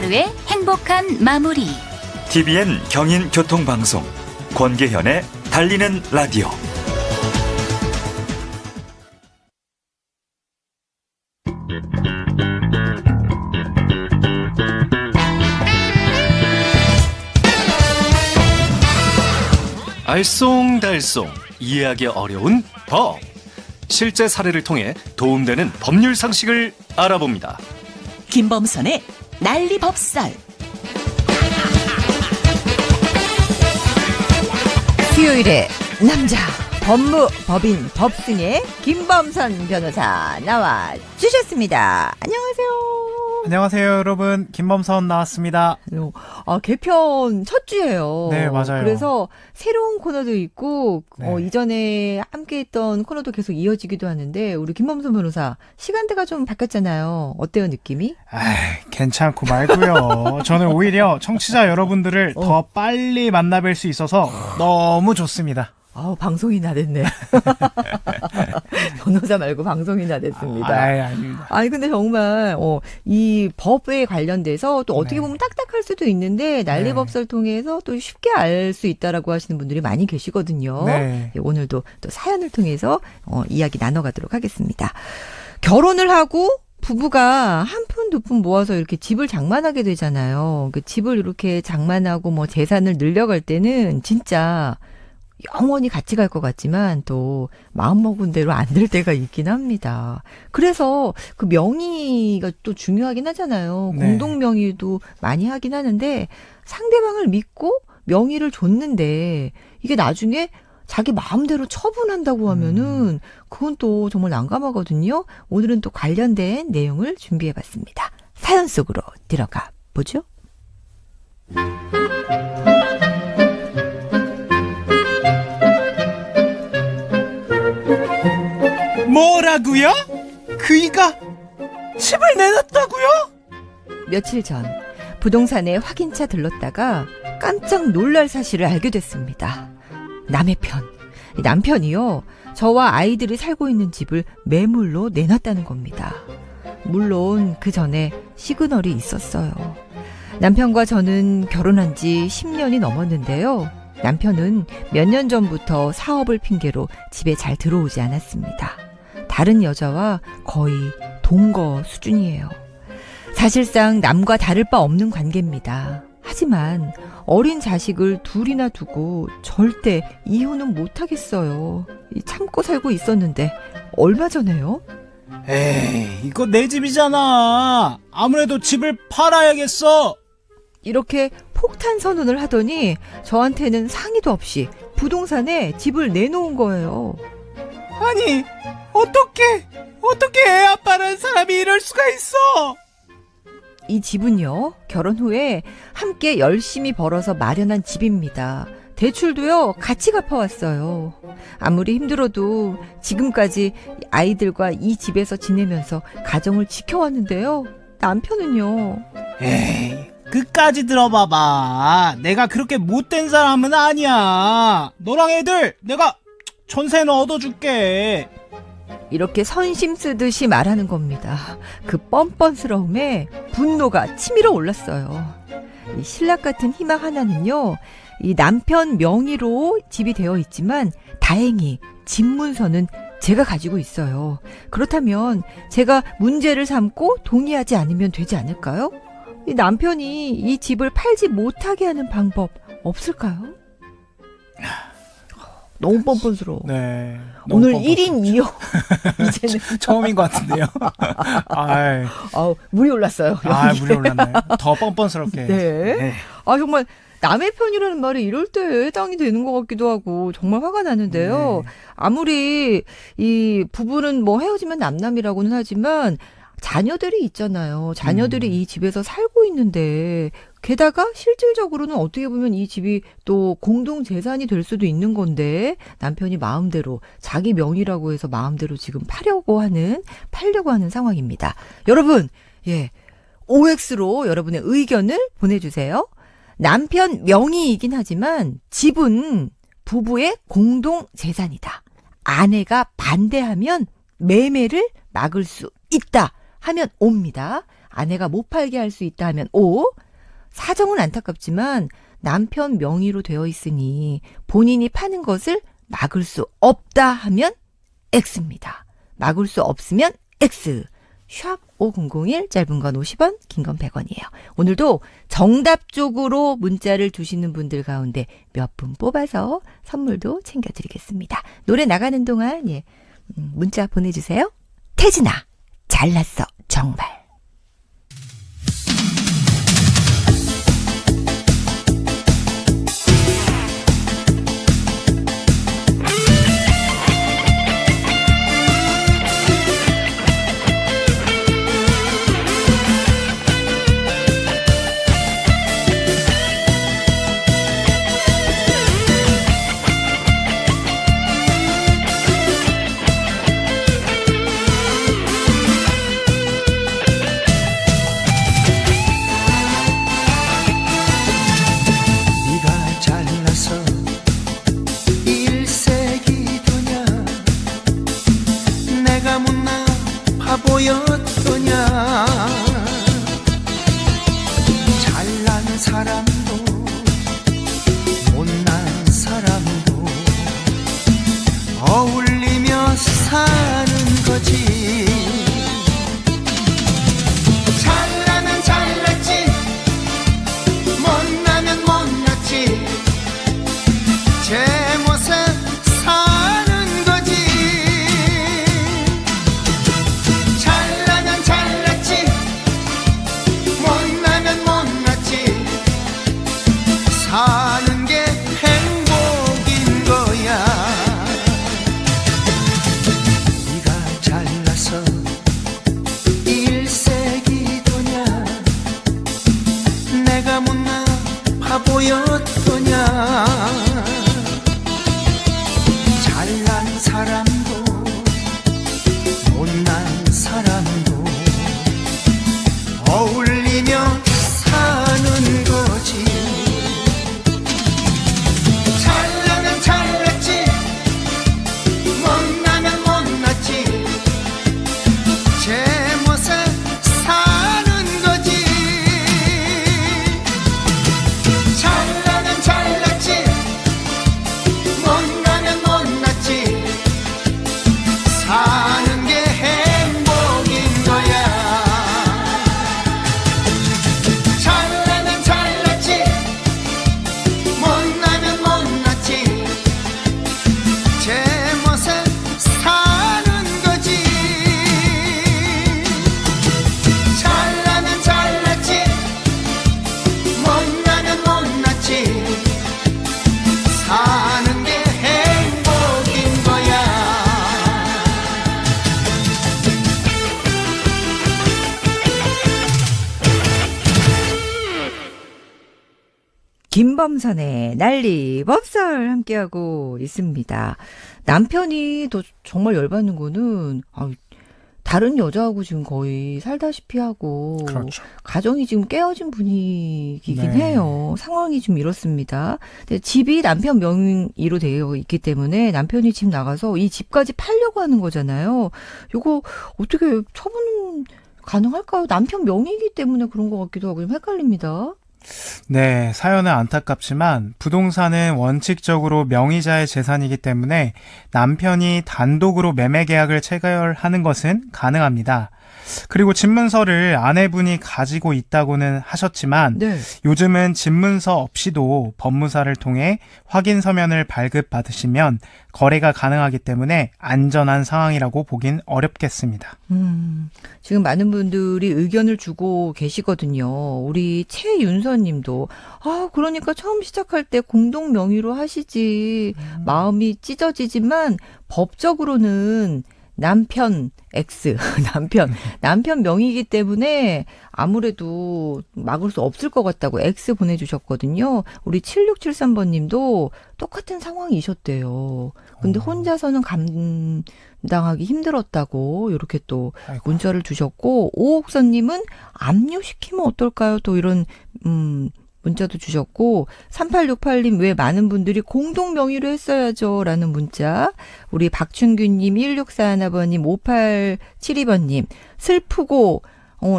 하루의 행복한 마무리. TVN 경인교통방송 권계현의 달리는 라디오. 알쏭달쏭 이해하기 어려운 법. 실제 사례를 통해 도움되는 법률 상식을 알아봅니다. 김범선의 난리법살. 수요일에 남자 법무법인 법승의 김범선 변호사 나와 주셨습니다. 안녕하세요. 안녕하세요, 여러분. 김범선 나왔습니다. 개편 첫 주예요. 네, 맞아요. 그래서 새로운 코너도 있고 네. 이전에 함께했던 코너도 계속 이어지기도 하는데 우리 김범선 변호사 시간대가 좀 바뀌었잖아요. 어때요, 느낌이? 괜찮고 말고요. 저는 오히려 청취자 여러분들을 더 빨리 만나뵐 수 있어서 너무 좋습니다. 방송이나 됐네. 변호사 말고 방송이나 됐습니다. 아닙니다. 아니, 근데 정말, 이 법에 관련돼서 또 어떻게 보면 딱딱할 수도 있는데, 난리법설 통해서 또 쉽게 알 수 있다라고 하시는 분들이 많이 계시거든요. 네. 오늘도 또 사연을 통해서, 이야기 나눠가도록 하겠습니다. 결혼을 하고, 부부가 한 푼, 두 푼 모아서 이렇게 집을 장만하게 되잖아요. 그 집을 이렇게 장만하고 뭐 재산을 늘려갈 때는 진짜, 영원히 같이 갈 것 같지만 또 마음먹은 대로 안 될 때가 있긴 합니다. 그래서 그 명의가 또 중요하긴 하잖아요. 네. 공동명의도 많이 하긴 하는데 상대방을 믿고 명의를 줬는데 이게 나중에 자기 마음대로 처분한다고 하면은 그건 또 정말 난감하거든요. 오늘은 또 관련된 내용을 준비해봤습니다. 사연 속으로 들어가 보죠. 뭐라고요? 그이가 집을 내놨다고요? 며칠 전 부동산에 확인차 들렀다가 깜짝 놀랄 사실을 알게 됐습니다. 남의 편, 남편이요. 저와 아이들이 살고 있는 집을 매물로 내놨다는 겁니다. 물론 그 전에 시그널이 있었어요. 남편과 저는 결혼한 지 10년이 넘었는데요. 남편은 몇 년 전부터 사업을 핑계로 집에 잘 들어오지 않았습니다. 다른 여자와 거의 동거 수준이에요. 사실상 남과 다를 바 없는 관계입니다. 하지만 어린 자식을 둘이나 두고 절대 이혼은 못하겠어요. 참고 살고 있었는데 얼마 전에요? 에이, 이거 내 집이잖아. 아무래도 집을 팔아야겠어. 이렇게 폭탄 선언을 하더니 저한테는 상의도 없이 부동산에 집을 내놓은 거예요. 아니, 어떻게 애 아빠라는 사람이 이럴 수가 있어? 이 집은요, 결혼 후에 함께 열심히 벌어서 마련한 집입니다. 대출도요, 같이 갚아왔어요. 아무리 힘들어도 지금까지 아이들과 이 집에서 지내면서 가정을 지켜왔는데요. 남편은요. 에이, 끝까지 들어봐봐. 내가 그렇게 못된 사람은 아니야. 너랑 애들 내가 전세는 얻어줄게. 이렇게 선심 쓰듯이 말하는 겁니다. 그 뻔뻔스러움에 분노가 치밀어 올랐어요. 이 신락 같은 희망 하나는요, 이 남편 명의로 집이 되어 있지만 다행히 집 문서는 제가 가지고 있어요. 그렇다면 제가 문제를 삼고 동의하지 않으면 되지 않을까요? 이 남편이 이 집을 팔지 못하게 하는 방법 없을까요? 너무 뻔뻔스러워. 네. 오늘 1인 2호. 이제는 처음인 것 같은데요. 물이 올랐어요. 물이 올랐네. 더 뻔뻔스럽게. 네. 정말 남의 편이라는 말이 이럴 때 해당이 되는 것 같기도 하고 정말 화가 나는데요. 네. 아무리 이 부부는 뭐 헤어지면 남남이라고는 하지만 자녀들이 있잖아요. 자녀들이 이 집에서 살고 있는데 게다가 실질적으로는 어떻게 보면 이 집이 또 공동 재산이 될 수도 있는 건데 남편이 마음대로 자기 명의라고 해서 마음대로 지금 팔려고 하는 상황입니다. 여러분, OX로 여러분의 의견을 보내주세요. 남편 명의이긴 하지만 집은 부부의 공동 재산이다. 아내가 반대하면 매매를 막을 수 있다 하면 옵니다. 아내가 못 팔게 할 수 있다 하면 O, 사정은 안타깝지만 남편 명의로 되어 있으니 본인이 파는 것을 막을 수 없다 하면 X입니다. 막을 수 없으면 X. 샵 5001, 짧은 건 50원, 긴 건 100원이에요. 오늘도 정답 쪽으로 문자를 두시는 분들 가운데 몇 분 뽑아서 선물도 챙겨드리겠습니다. 노래 나가는 동안 문자 보내주세요. 태진아, 잘났어 정말. 네가 잘나서 일색이더냐 내가 못나 바보였더냐 잘난 사람도 못난 사람도 어울리며 사는 거지 잘나면 잘났지 못나면 못났지 제 모습 사는 거지 잘나면 잘났지 못나면 못났지 사는 게 행복인 거야 네가 잘나서 일색이더냐 내가 못나 바보였더냐 잘난 사람도 못난 사람도 어울리며 사는 거지 잘나면 잘났지 못나면 못났지 제 모습 사는 거지 잘나면 잘났지 못나면 못났지 사는 게 행복인 거야 잘나면 잘났지 못나면 못났지 제 모습 사는 거지 잘나면 잘났지 못나면 못났지 사는 게 행복인 거야 김범선의 난리법설 함께하고 있습니다. 남편이 더 정말 열받는 거는 다른 여자하고 지금 거의 살다시피 하고 그렇죠. 가정이 지금 깨어진 분위기긴 네. 해요. 상황이 좀 이렇습니다. 근데 집이 남편 명의로 되어 있기 때문에 남편이 집 나가서 이 집까지 팔려고 하는 거잖아요. 이거 어떻게 처분 가능할까요? 남편 명의이기 때문에 그런 것 같기도 하고 좀 헷갈립니다. 네, 사연은 안타깝지만 부동산은 원칙적으로 명의자의 재산이기 때문에 남편이 단독으로 매매 계약을 체결하는 것은 가능합니다. 그리고 집문서를 아내분이 가지고 있다고는 하셨지만 네. 요즘은 집문서 없이도 법무사를 통해 확인 서면을 발급받으시면 거래가 가능하기 때문에 안전한 상황이라고 보긴 어렵겠습니다. 지금 많은 분들이 의견을 주고 계시거든요. 우리 최윤선 님도 그러니까 처음 시작할 때 공동 명의로 하시지. 마음이 찢어지지만 법적으로는 남편 X 남편 명의이기 때문에 아무래도 막을 수 없을 것 같다고 X 보내주셨거든요. 우리 7673번 님도 똑같은 상황이셨대요. 근데 혼자서는 감당하기 힘들었다고 이렇게 또 문자를 주셨고, 오옥선 님은 압류시키면 어떨까요? 또 이런 문자도 주셨고, 3868님 왜 많은 분들이 공동 명의로 했어야죠 라는 문자, 우리 박춘규님, 1641번님, 5872번님 슬프고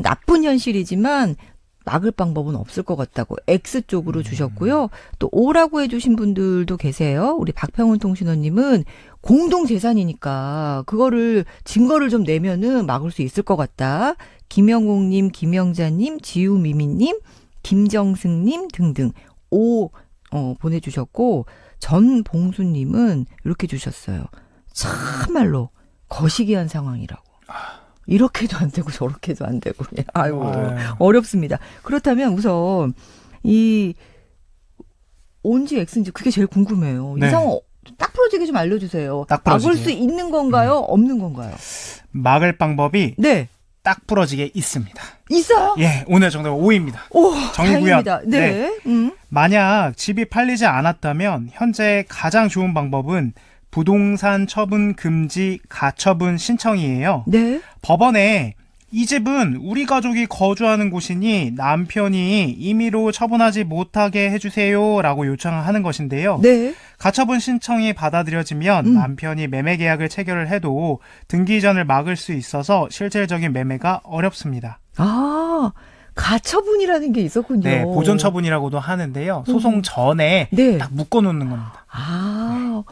나쁜 현실이지만 막을 방법은 없을 것 같다고 X 쪽으로 주셨고요. 또 O라고 해주신 분들도 계세요. 우리 박평훈 통신원님은 공동재산이니까 그거를 증거를 좀 내면은 막을 수 있을 것 같다. 김영옥님, 김영자님, 지우미미님, 김정승님 등등 O 보내주셨고 전봉수님은 이렇게 주셨어요. 참말로 거시기한 상황이라고. 이렇게도 안 되고 저렇게도 안 되고. 아유, 어렵습니다. 그렇다면 우선 이 온지 X인지 그게 제일 궁금해요. 네. 이 상황 딱 부러지게 좀 알려주세요. 딱 부러지게. 막을 수 있는 건가요? 없는 건가요? 막을 방법이 네. 딱 부러지게 있습니다. 있어요? 예, 오늘 정답은 O입니다. 오, 정리구현. 다행입니다. 네. 만약 집이 팔리지 않았다면 현재 가장 좋은 방법은 부동산 처분 금지 가처분 신청이에요. 네. 법원에 이 집은 우리 가족이 거주하는 곳이니 남편이 임의로 처분하지 못하게 해주세요라고 요청하는 것인데요. 네. 가처분 신청이 받아들여지면 남편이 매매 계약을 체결을 해도 등기 이전을 막을 수 있어서 실질적인 매매가 어렵습니다. 아, 가처분이라는 게 있었군요. 네, 보존 처분이라고도 하는데요. 소송 전에 네. 딱 묶어놓는 겁니다. 아,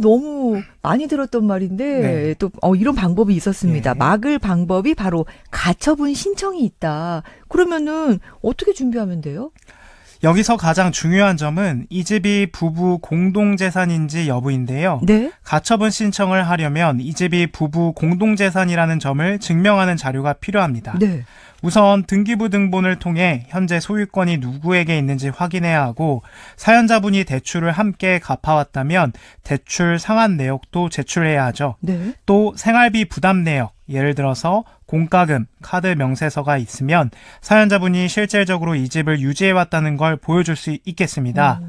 너무 많이 들었던 말인데 네. 또 이런 방법이 있었습니다. 네. 막을 방법이 바로 가처분 신청이 있다. 그러면은 어떻게 준비하면 돼요? 여기서 가장 중요한 점은 이 집이 부부 공동재산인지 여부인데요. 네. 가처분 신청을 하려면 이 집이 부부 공동재산이라는 점을 증명하는 자료가 필요합니다. 네. 우선 등기부 등본을 통해 현재 소유권이 누구에게 있는지 확인해야 하고 사연자분이 대출을 함께 갚아왔다면 대출 상환 내역도 제출해야 하죠. 네. 또 생활비 부담 내역, 예를 들어서 공과금, 카드 명세서가 있으면 사연자분이 실질적으로 이 집을 유지해왔다는 걸 보여줄 수 있겠습니다.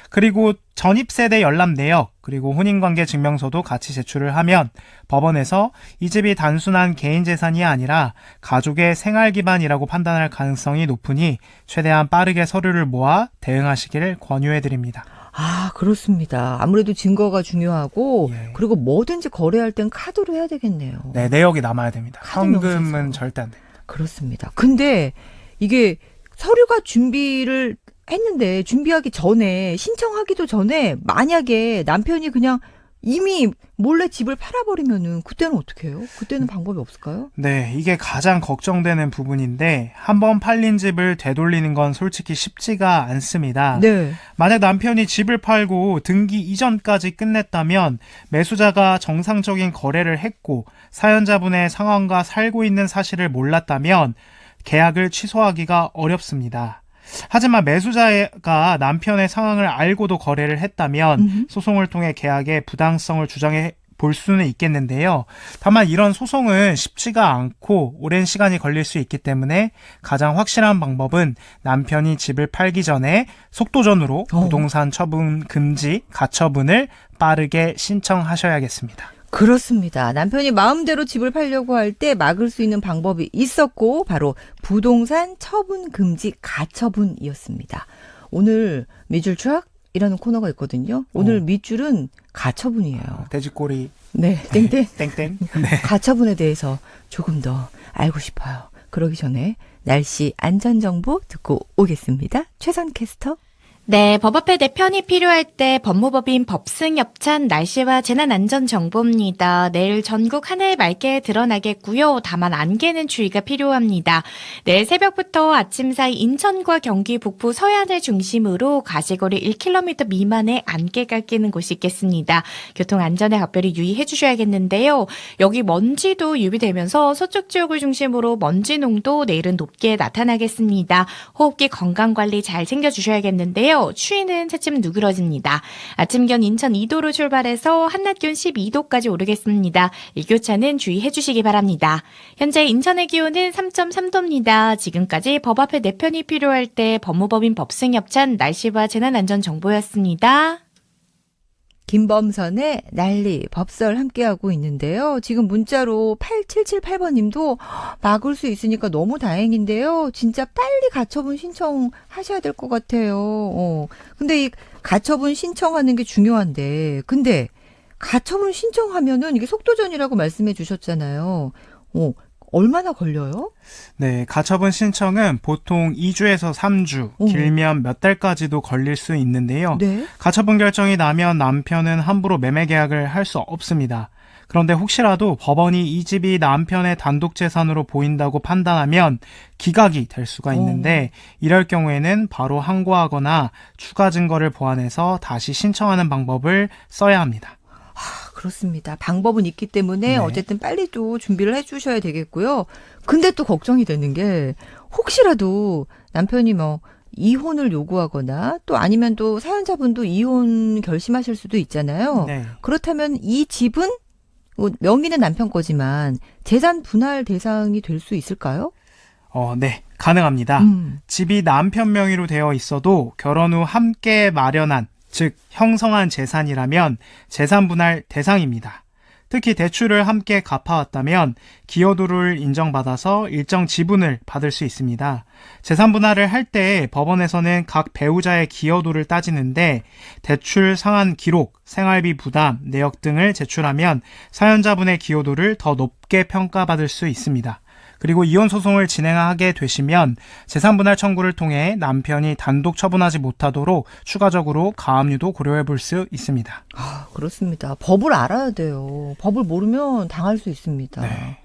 그리고 전입세대 열납 내역, 그리고 혼인관계 증명서도 같이 제출을 하면 법원에서 이 집이 단순한 개인 재산이 아니라 가족의 생활 기반이라고 판단할 가능성이 높으니 최대한 빠르게 서류를 모아 대응하시기를 권유해드립니다. 아, 그렇습니다. 아무래도 증거가 중요하고 예. 그리고 뭐든지 거래할 땐 카드로 해야 되겠네요. 네, 내역이 남아야 됩니다. 카드 현금은 명세서. 절대 안 됩니다. 그렇습니다. 근데 이게 서류가 준비를 했는데 준비하기 전에 신청하기도 전에 만약에 남편이 그냥 이미 몰래 집을 팔아버리면은 그때는 어떻게 해요? 그때는 방법이 없을까요? 네, 이게 가장 걱정되는 부분인데 한번 팔린 집을 되돌리는 건 솔직히 쉽지가 않습니다. 네. 만약 남편이 집을 팔고 등기 이전까지 끝냈다면 매수자가 정상적인 거래를 했고 사연자분의 상황과 살고 있는 사실을 몰랐다면 계약을 취소하기가 어렵습니다. 하지만 매수자가 남편의 상황을 알고도 거래를 했다면 소송을 통해 계약의 부당성을 주장해 볼 수는 있겠는데요. 다만 이런 소송은 쉽지가 않고 오랜 시간이 걸릴 수 있기 때문에 가장 확실한 방법은 남편이 집을 팔기 전에 속도전으로 부동산 처분 금지 가처분을 빠르게 신청하셔야겠습니다. 그렇습니다. 남편이 마음대로 집을 팔려고 할 때 막을 수 있는 방법이 있었고 바로 부동산 처분 금지 가처분이었습니다. 오늘 밑줄 추락이라는 코너가 있거든요. 오늘 밑줄은 가처분이에요. 돼지꼬리 네, 땡땡. 땡땡. 네. 가처분에 대해서 조금 더 알고 싶어요. 그러기 전에 날씨 안전정보 듣고 오겠습니다. 최선 캐스터. 네, 법 앞에 내 편이 필요할 때 법무법인 법승협찬 날씨와 재난안전정보입니다. 내일 전국 하늘 맑게 드러나겠고요. 다만 안개는 주의가 필요합니다. 내일 새벽부터 아침 사이 인천과 경기 북부 서해안을 중심으로 가시거리 1km 미만의 안개가 끼는 곳이 있겠습니다. 교통안전에 각별히 유의해 주셔야겠는데요. 여기 먼지도 유비되면서 서쪽 지역을 중심으로 먼지 농도 내일은 높게 나타나겠습니다. 호흡기 건강관리 잘 챙겨주셔야겠는데요. 추위는 차츰 누그러집니다. 아침 기온 인천 2도로 출발해서 한낮 기온 12도까지 오르겠습니다. 일교차는 주의해 주시기 바랍니다. 현재 인천의 기온은 3.3도입니다. 지금까지 법 앞에 내 편이 필요할 때 법무법인 법승협찬 날씨와 재난안전정보였습니다. 김범선의 난리 법설 함께하고 있는데요. 지금 문자로 8778번님도 막을 수 있으니까 너무 다행인데요. 진짜 빨리 가처분 신청하셔야 될 것 같아요. 근데 이 가처분 신청하는 게 중요한데 근데 가처분 신청하면은 이게 속도전이라고 말씀해 주셨잖아요. 얼마나 걸려요? 네, 가처분 신청은 보통 2주에서 3주, 오. 길면 몇 달까지도 걸릴 수 있는데요. 네. 가처분 결정이 나면 남편은 함부로 매매 계약을 할 수 없습니다. 그런데 혹시라도 법원이 이 집이 남편의 단독 재산으로 보인다고 판단하면 기각이 될 수가 있는데 이럴 경우에는 바로 항고하거나 추가 증거를 보완해서 다시 신청하는 방법을 써야 합니다. 그렇습니다. 방법은 있기 때문에 네. 어쨌든 빨리 또 준비를 해주셔야 되겠고요. 근데 또 걱정이 되는 게 혹시라도 남편이 뭐 이혼을 요구하거나 또 아니면 또 사연자분도 이혼 결심하실 수도 있잖아요. 네. 그렇다면 이 집은 명의는 남편 거지만 재산 분할 대상이 될 수 있을까요? 네, 가능합니다. 집이 남편 명의로 되어 있어도 결혼 후 함께 마련한, 즉 형성한 재산이라면 재산 분할 대상입니다. 특히 대출을 함께 갚아왔다면 기여도를 인정받아서 일정 지분을 받을 수 있습니다. 재산 분할을 할 때 법원에서는 각 배우자의 기여도를 따지는데 대출 상환 기록, 생활비 부담, 내역 등을 제출하면 사연자분의 기여도를 더 높게 평가받을 수 있습니다. 그리고 이혼 소송을 진행하게 되시면 재산분할 청구를 통해 남편이 단독 처분하지 못하도록 추가적으로 가압류도 고려해 볼 수 있습니다. 아, 그렇습니다. 법을 알아야 돼요. 법을 모르면 당할 수 있습니다. 네.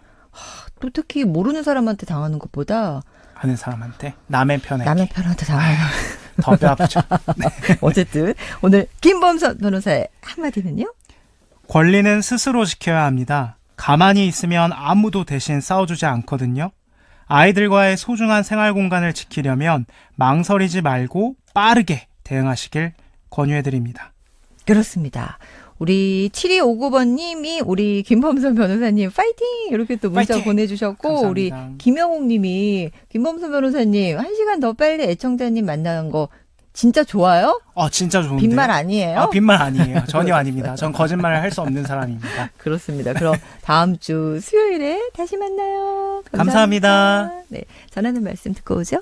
또 특히 모르는 사람한테 당하는 것보다 아는 사람한테, 남의 편에 남의 편한테 당하는 더 뼈 아프죠. 어쨌든 오늘 김범선 변호사의 한마디는요? 권리는 스스로 지켜야 합니다. 가만히 있으면 아무도 대신 싸워주지 않거든요. 아이들과의 소중한 생활 공간을 지키려면 망설이지 말고 빠르게 대응하시길 권유해드립니다. 그렇습니다. 우리 7259번님이 우리 김범선 변호사님 파이팅! 이렇게 또 문자 파이팅! 보내주셨고 감사합니다. 우리 김영옥님이 김범선 변호사님 1시간 더 빨리 애청자님 만나는 거 진짜 좋아요? 진짜 좋은데. 빈말 아니에요? 빈말 아니에요. 전혀 아닙니다. 전 거짓말을 할 수 없는 사람입니다. 그렇습니다. 그럼 다음 주 수요일에 다시 만나요. 감사합니다. 네, 전하는 말씀 듣고 오죠.